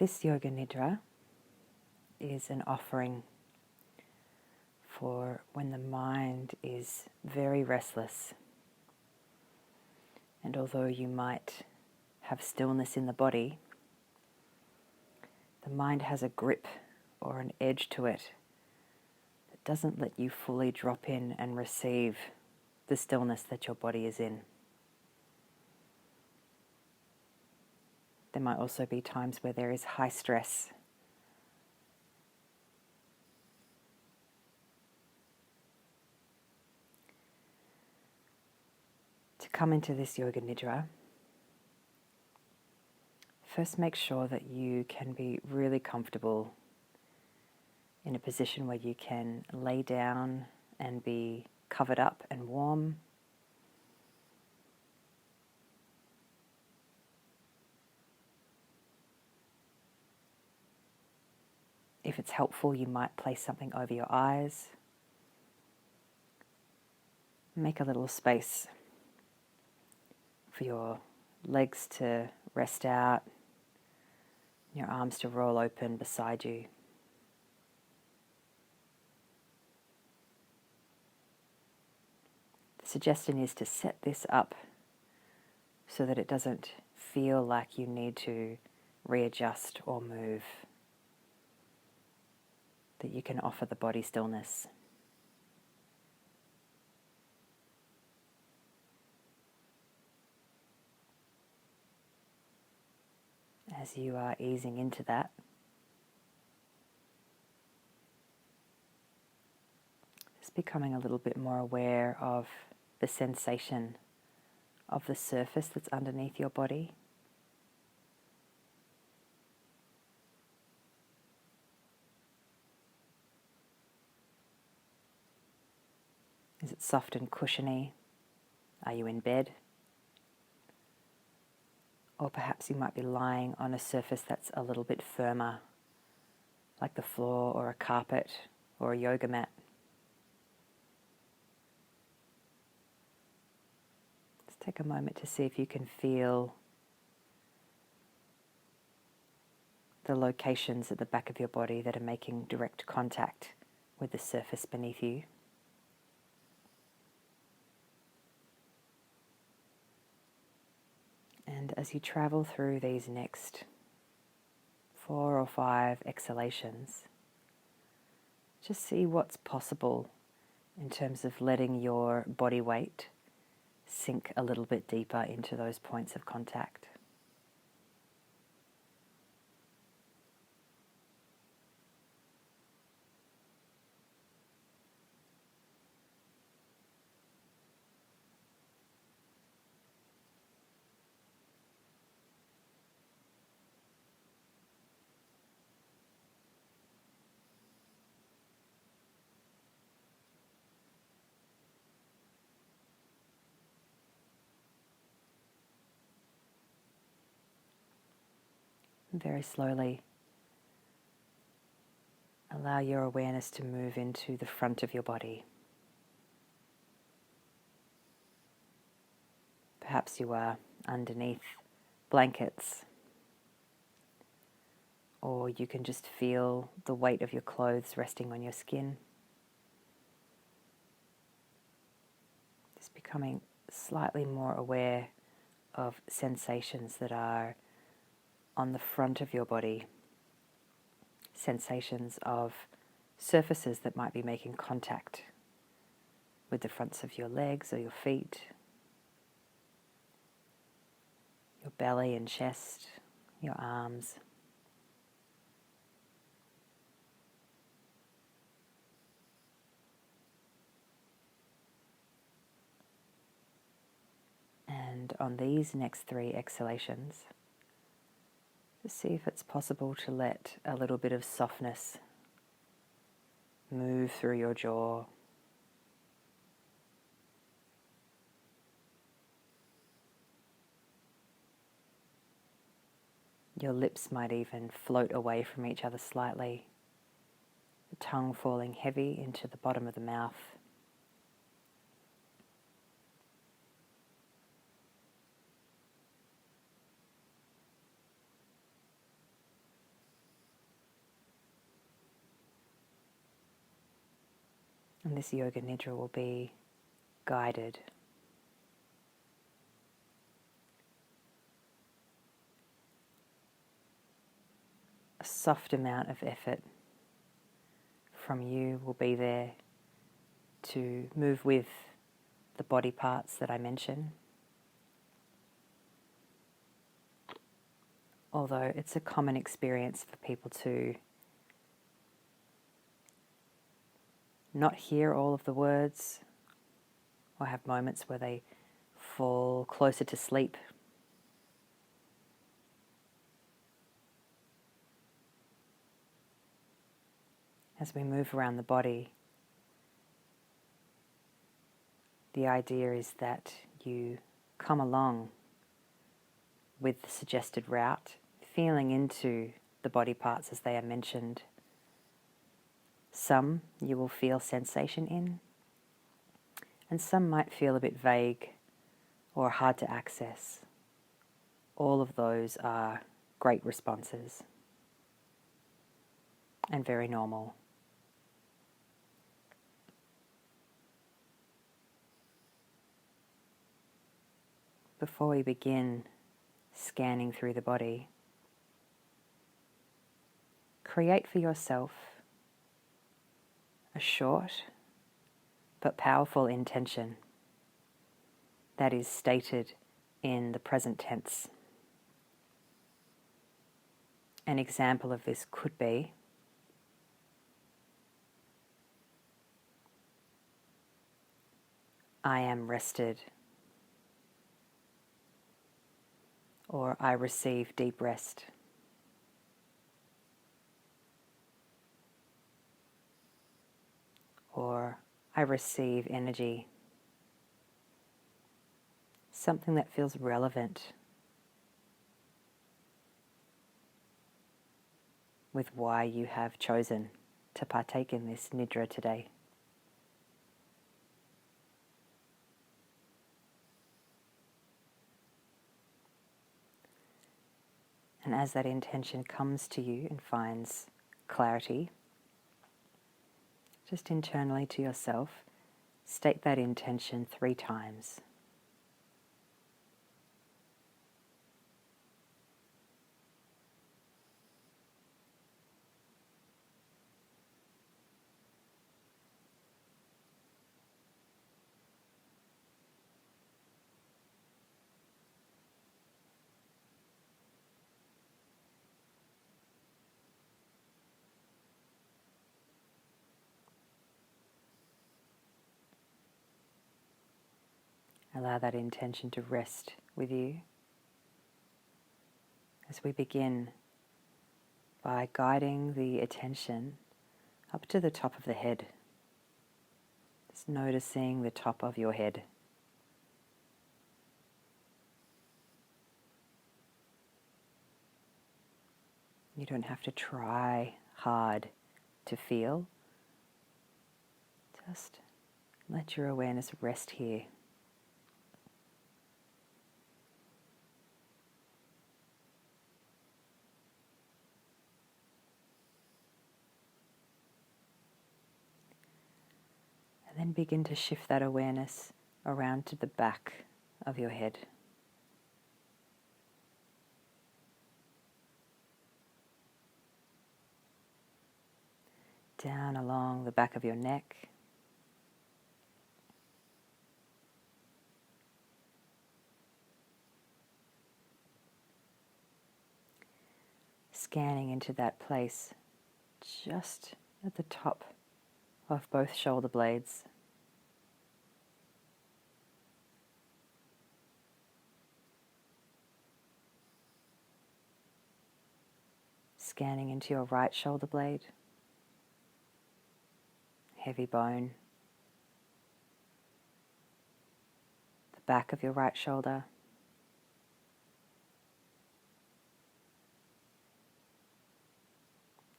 This Yoga Nidra is an offering for when the mind is very restless. And although you might have stillness in the body, the mind has a grip or an edge to it that doesn't let you fully drop in and receive the stillness that your body is in. There might also be times where there is high stress. To come into this Yoga Nidra, first make sure that you can be really comfortable in a position where you can lay down and be covered up and warm. If it's helpful, you might place something over your eyes. Make a little space for your legs to rest out, your arms to roll open beside you. The suggestion is to set this up so that it doesn't feel like you need to readjust or move, that you can offer the body stillness. As you are easing into that, just becoming a little bit more aware of the sensation of the surface that's underneath your body. Is it soft and cushiony? Are you in bed? Or perhaps you might be lying on a surface that's a little bit firmer, like the floor or a carpet or a yoga mat. Just take a moment to see if you can feel the locations at the back of your body that are making direct contact with the surface beneath you. And as you travel through these next 4 or 5 exhalations, just see what's possible in terms of letting your body weight sink a little bit deeper into those points of contact. Very slowly, allow your awareness to move into the front of your body. Perhaps you are underneath blankets, or you can just feel the weight of your clothes resting on your skin. Just becoming slightly more aware of sensations that are on the front of your body, sensations of surfaces that might be making contact with the fronts of your legs or your feet, your belly and chest, your arms. And on these next 3 exhalations, just see if it's possible to let a little bit of softness move through your jaw. Your lips might even float away from each other slightly, the tongue falling heavy into the bottom of the mouth. And this yoga nidra will be guided. A soft amount of effort from you will be there to move with the body parts that I mention. Although it's a common experience for people to not hear all of the words or have moments where they fall closer to sleep. As we move around the body, the idea is that you come along with the suggested route, feeling into the body parts as they are mentioned. Some you will feel sensation in, and some might feel a bit vague or hard to access. All of those are great responses and very normal. Before we begin scanning through the body, create for yourself a short but powerful intention that is stated in the present tense. An example of this could be, I am rested, or I receive deep rest. Or I receive energy. Something that feels relevant with why you have chosen to partake in this Nidra today. And as that intention comes to you and finds clarity, just internally to yourself, state that intention 3 times. Allow that intention to rest with you as we begin by guiding the attention up to the top of the head. Just noticing the top of your head. You don't have to try hard to feel. Just let your awareness rest here. And then begin to shift that awareness around to the back of your head. Down along the back of your neck. Scanning into that place just at the top of both shoulder blades. Scanning into your right shoulder blade, heavy bone, the back of your right shoulder,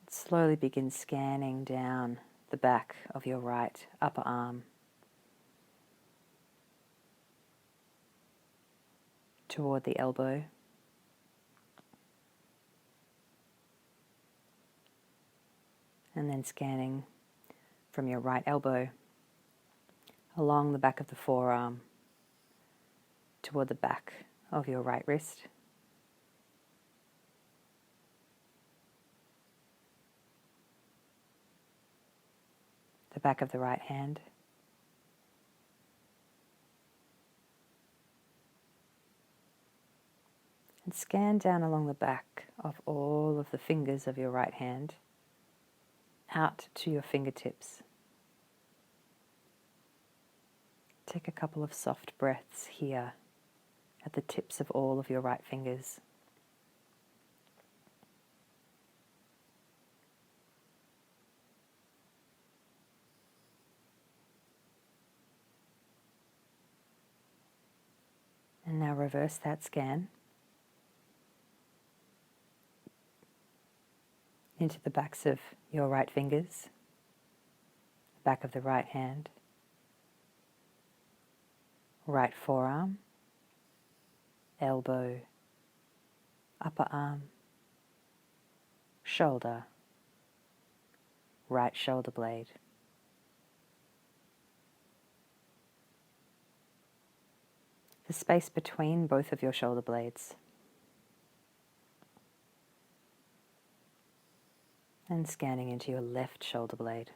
slowly begin scanning down the back of your right upper arm toward the elbow. And then scanning from your right elbow along the back of the forearm toward the back of your right wrist. The back of the right hand. And scan down along the back of all of the fingers of your right hand out to your fingertips. Take a couple of soft breaths here at the tips of all of your right fingers. And now reverse that scan into the backs of your right fingers, the back of the right hand, right forearm, elbow, upper arm, shoulder, right shoulder blade. The space between both of your shoulder blades. And scanning into your left shoulder blade.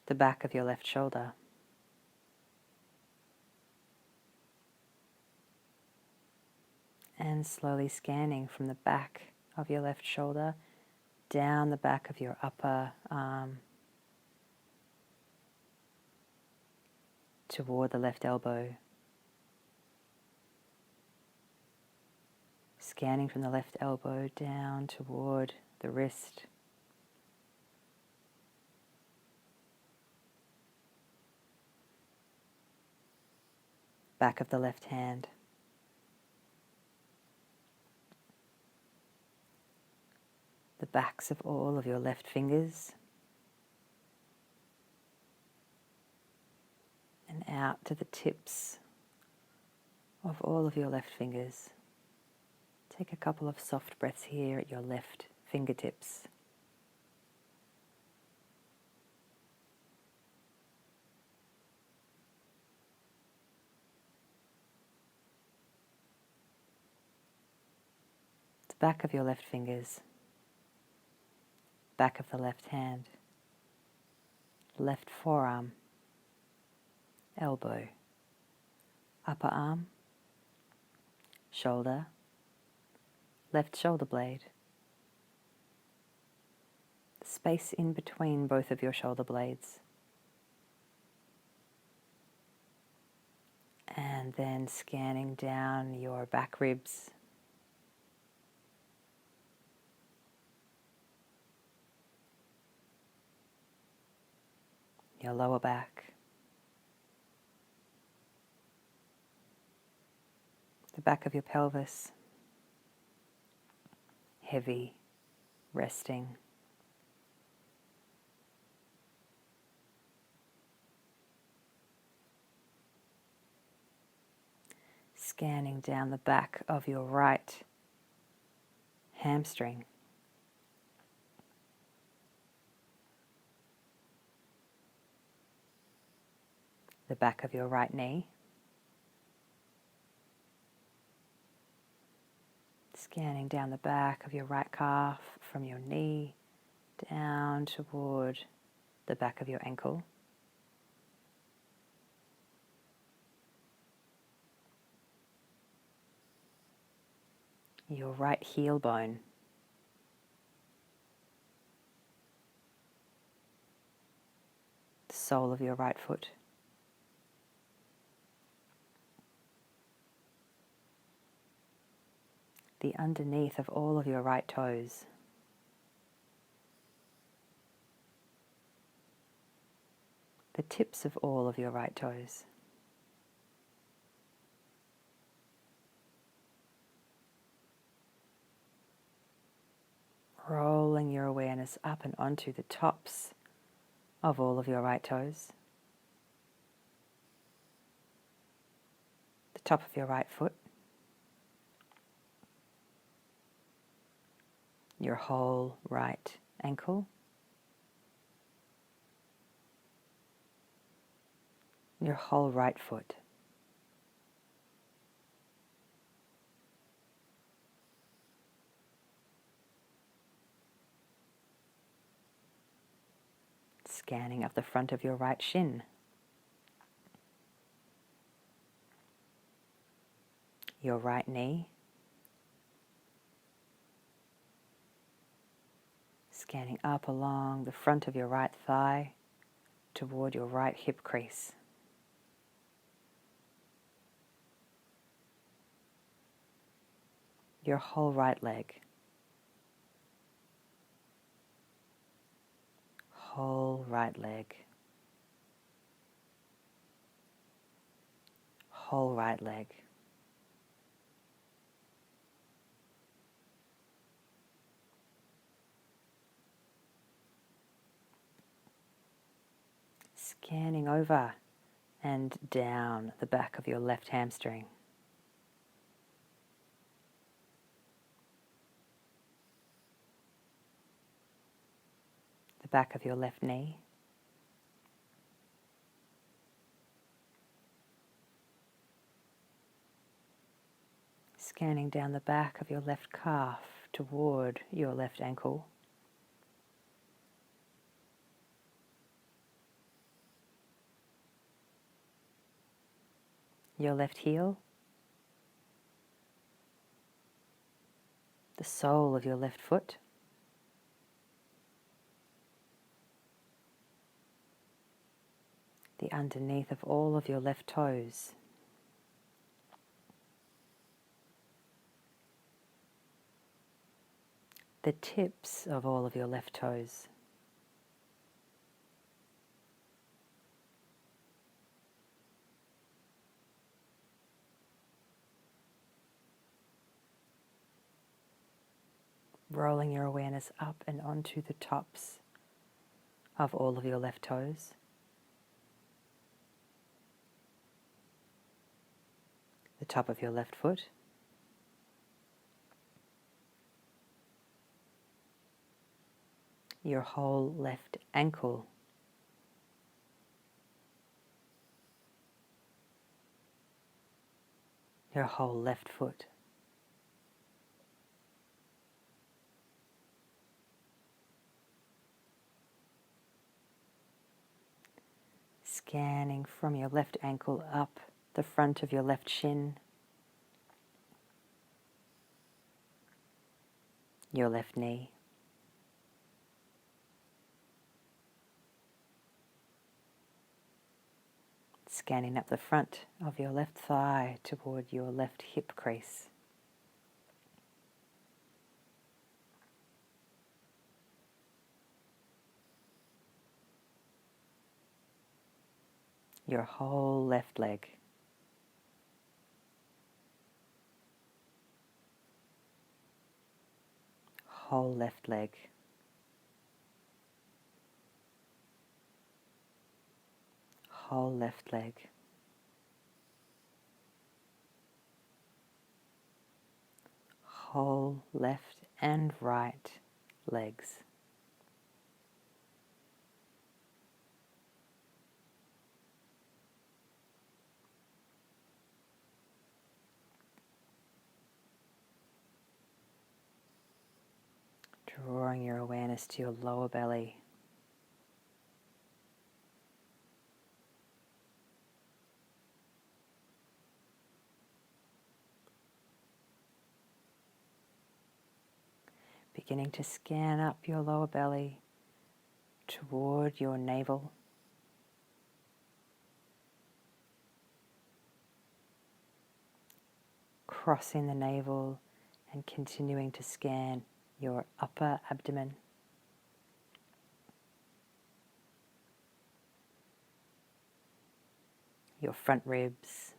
The back of your left shoulder. And slowly scanning from the back of your left shoulder down the back of your upper arm toward the left elbow. Scanning from the left elbow down toward the wrist. Back of the left hand. The backs of all of your left fingers. And out to the tips of all of your left fingers. Take a couple of soft breaths here at your left fingertips. The back of your left fingers. Back of the left hand. Left forearm. Elbow. Upper arm. Shoulder. Left shoulder blade. Space in between both of your shoulder blades. And then scanning down your back ribs. Your lower back. The back of your pelvis. Heavy, resting. Scanning down the back of your right hamstring. The back of your right knee. Scanning down the back of your right calf from your knee down toward the back of your ankle. Your right heel bone. The sole of your right foot. The underneath of all of your right toes. The tips of all of your right toes. Rolling your awareness up and onto the tops of all of your right toes. The top of your right foot. Your whole right ankle. your whole right foot. Scanning up the front of your right shin. Your right knee. Scanning up along the front of your right thigh toward your right hip crease. Your whole right leg. Whole right leg. Whole right leg. Scanning over and down the back of your left hamstring. The back of your left knee. Scanning down the back of your left calf toward your left ankle. Your left heel. The sole of your left foot. The underneath of all of your left toes. The tips of all of your left toes. Rolling your awareness up and onto the tops of all of your left toes. The top of your left foot. Your whole left ankle. Your whole left foot. Scanning from your left ankle up the front of your left shin. Your left knee. Scanning up the front of your left thigh toward your left hip crease. Your whole left leg. Whole left leg. Whole left leg. Whole left and right legs. Drawing your awareness to your lower belly. Beginning to scan up your lower belly toward your navel. Crossing the navel and continuing to scan your upper abdomen. Your front ribs.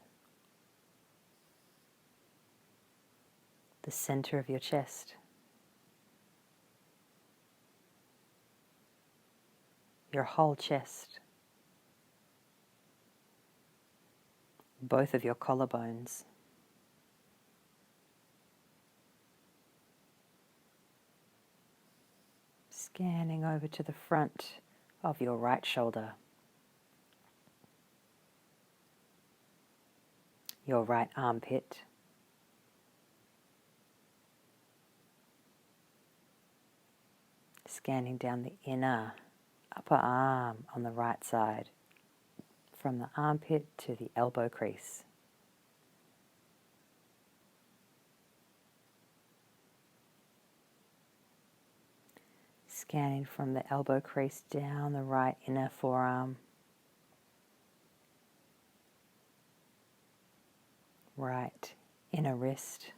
The center of your chest. Your whole chest. Both of your collarbones. Scanning over to the front of your right shoulder. your right armpit, scanning down the inner upper arm on the right side, from the armpit to the elbow crease. Scanning from the elbow crease down the right inner forearm, right inner wrist,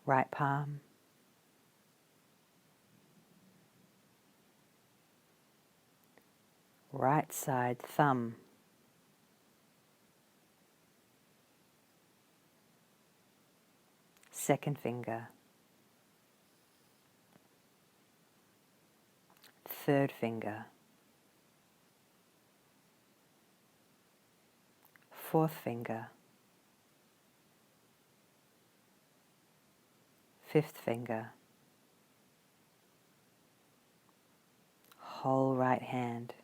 right palm, right side thumb, second finger, third finger, fourth finger, fifth finger, whole right hand,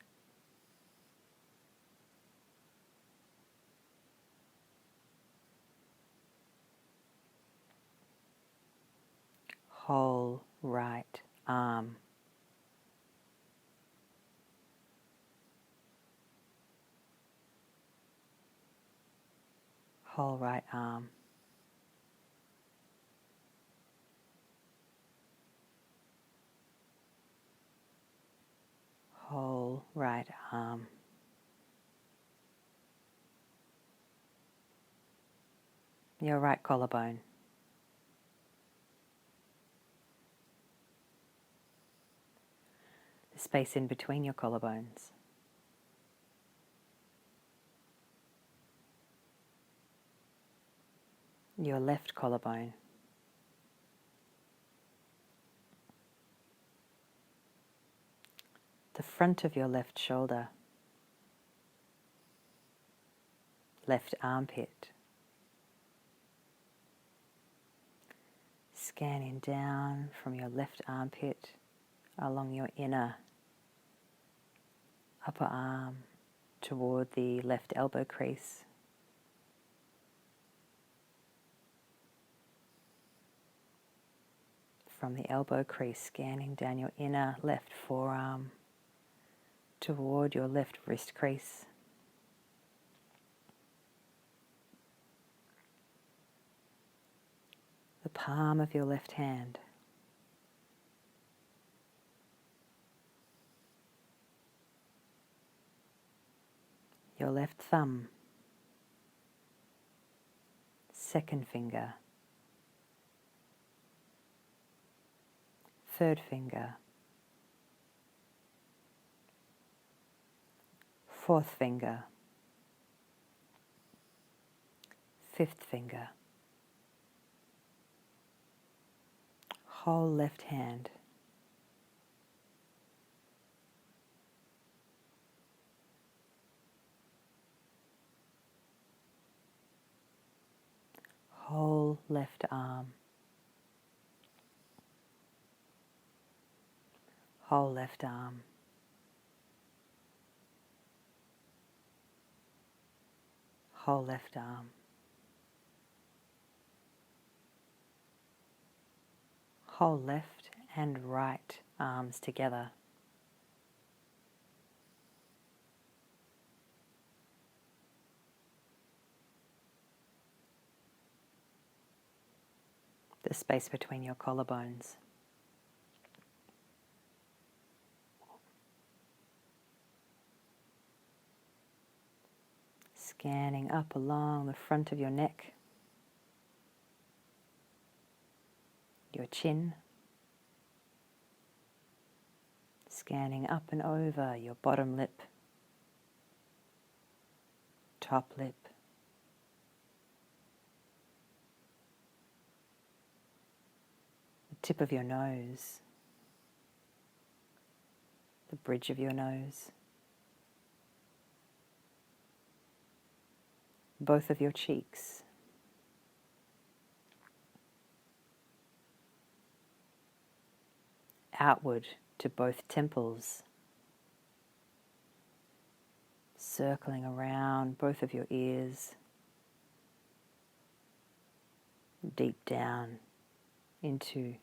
whole right arm, whole right arm, whole right arm, your right collarbone, the space in between your collarbones, your left collarbone, the front of your left shoulder, left armpit, scanning down from your left armpit along your inner upper arm toward the left elbow crease, from the elbow crease scanning down your inner left forearm toward your left wrist crease, the palm of your left hand, your left thumb, second finger, third finger, fourth finger, fifth finger, whole left hand, whole left arm, whole left arm, whole left arm, whole left and right arms together. The space between your collarbones. Scanning up along the front of your neck, your chin, scanning up and over your bottom lip, top lip, the tip of your nose, the bridge of your nose, both of your cheeks, outward to both temples, circling around both of your ears, deep down into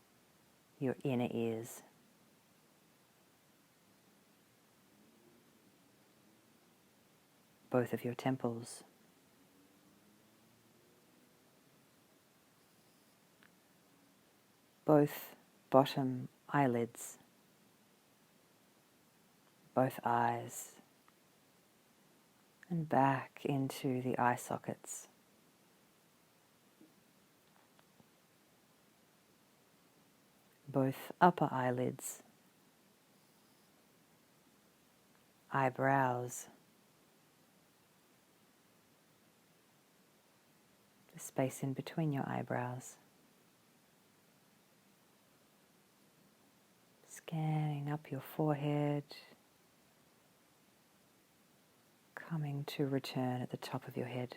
your inner ears. Both of your temples. Both bottom eyelids. Both eyes. And back into the eye sockets. Both upper eyelids. Eyebrows. The space in between your eyebrows. Scanning up your forehead, coming to return at the top of your head.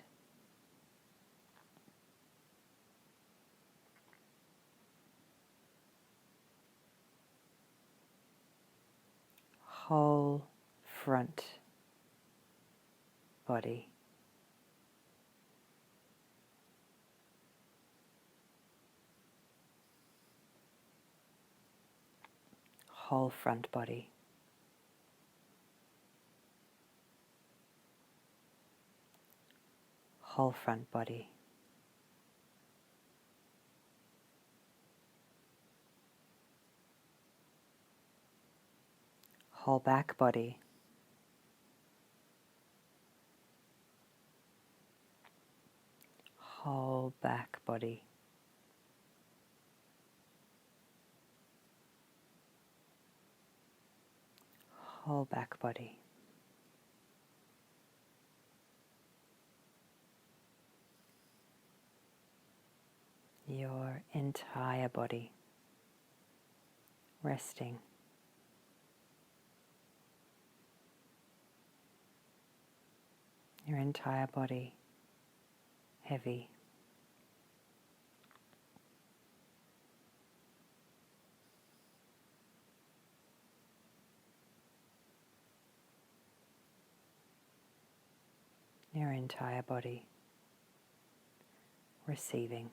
Whole front body. Whole front body. Whole front body. Whole back body. Whole back body. Whole back body. Your entire body resting. Your entire body heavy. Your entire body receiving.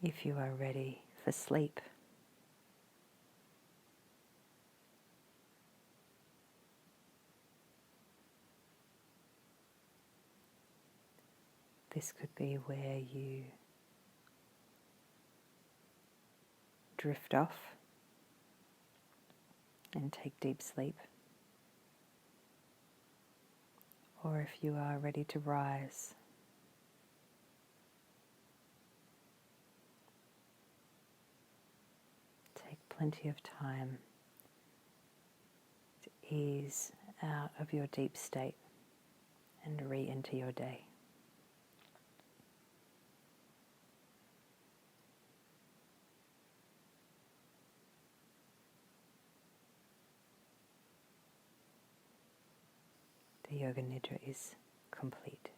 If you are ready for sleep, this could be where you drift off and take deep sleep. Or if you are ready to rise, take plenty of time to ease out of your deep state and re-enter your day. The Yoga Nidra is complete.